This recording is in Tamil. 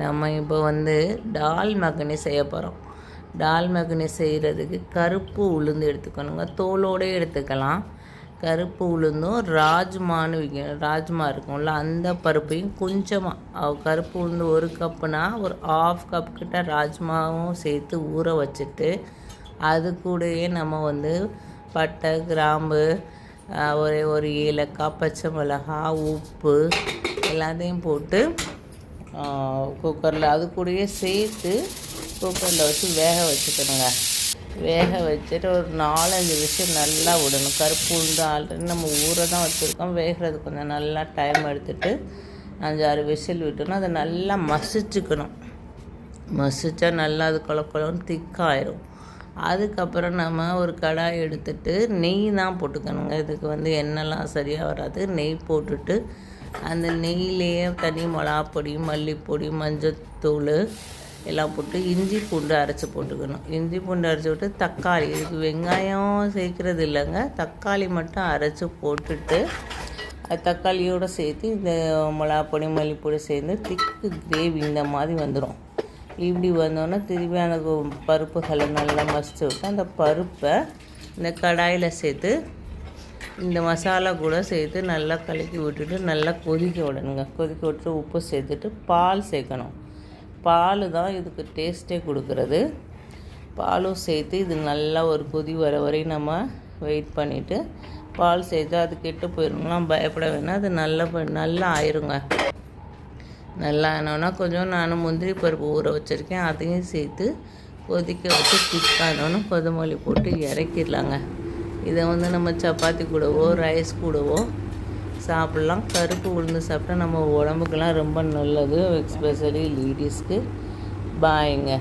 நம்ம இப்போ டால் மக்னி செய்ய போகிறோம். டால் மக்னி செய்கிறதுக்கு கருப்பு உளுந்து எடுத்துக்கணுங்க, தோலோடு எடுத்துக்கலாம். கருப்பு உளுந்தும் ராஜ்மான்னு விற்கணும், ராஜ்மா இருக்கும்ல அந்த பருப்பையும் கொஞ்சமாக, கருப்பு உளுந்து 1 கப்புனா ஒரு 1/2 கப் கிட்ட ராஜ்மாவும் சேர்த்து ஊற வச்சுட்டு, அது கூடயே நம்ம பட்டை கிராம்பு, ஒரு ஏலக்காய், பச்சை மிளகாய், உப்பு எல்லாத்தையும் போட்டு குக்கரில் அது கூடயே சேர்த்து குக்கரில் வச்சு வேக வச்சுக்கணுங்க. வேக வச்சுட்டு ஒரு 4-5 விசில் நல்லா விடணும். கருப்பு உளுந்து ஆல்ரெடி நம்ம ஊற தான் வச்சுருக்கோம், வேகிறது கொஞ்சம் நல்லா டைம் எடுத்துகிட்டு 5-6 விசில் விட்டோன்னா அதை நல்லா மசிச்சுக்கணும். மசிச்சா நல்லா அது குழக்குழன்னு திக்காயிரும். அதுக்கப்புறம் நம்ம ஒரு கடாய் எடுத்துகிட்டு நெய் தான் போட்டுக்கணுங்க. இதுக்கு எண்ணெய்லாம் சரியாக வராது. நெய் போட்டுட்டு அந்த நெய்யிலேயே தனி மிளகாப்பொடி, மல்லிப்பொடி, மஞ்சத்தூள் எல்லாம் போட்டு இஞ்சி பூண்டு அரைச்சி போட்டுக்கணும். இஞ்சி பூண்டு அரைச்சி விட்டு தக்காளி, இதுக்கு வெங்காயம் சேர்க்குறது இல்லைங்க, தக்காளி மட்டும் அரைச்சி போட்டுட்டு தக்காளியோடு சேர்த்து இந்த மிளகாப்பொடி மல்லிப்பொடி சேர்ந்து திக்கு கிரேவி இந்த மாதிரி வந்துடும். இப்படி வந்தோன்னே திரும்பி அந்த பருப்புகளை நல்லா மசித்து விட்டு அந்த பருப்பை இந்த கடாயில் சேர்த்து இந்த மசாலா கூட சேர்த்து நல்லா கலக்கி விட்டுட்டு நல்லா கொதிக்க விடணுங்க. கொதிக்க விட்டுட்டு உப்பு சேர்த்துட்டு பால் சேர்க்கணும். பால் தான் இதுக்கு டேஸ்ட்டே கொடுக்குறது. பாலும் சேர்த்து இது நல்லா ஒரு கொதி வர வரையும் நம்ம வெயிட் பண்ணிவிட்டு பால் சேர்த்து அது கெட்டு போயிடணும்லாம் பயப்பட வேணாம். அது நல்லா ஆயிருங்க. நல்லா ஆனோன்னா கொஞ்சம் நான் முந்திரி பருப்பு ஊற வச்சுருக்கேன், அதையும் சேர்த்து கொதிக்க வச்சு திக்கானோன்னு கொத்தமல்லி போட்டு இறக்கிடலாங்க. இதை நம்ம சப்பாத்தி கூடவோ ரைஸ் கூடவோ சாப்பிட்லாம். கருப்பு உளுந்து சாப்பிட்டா நம்ம உடம்புக்கெல்லாம் ரொம்ப நல்லது, எஸ்பெஷலி லேடிஸ்க்கு. பாய்ங்க.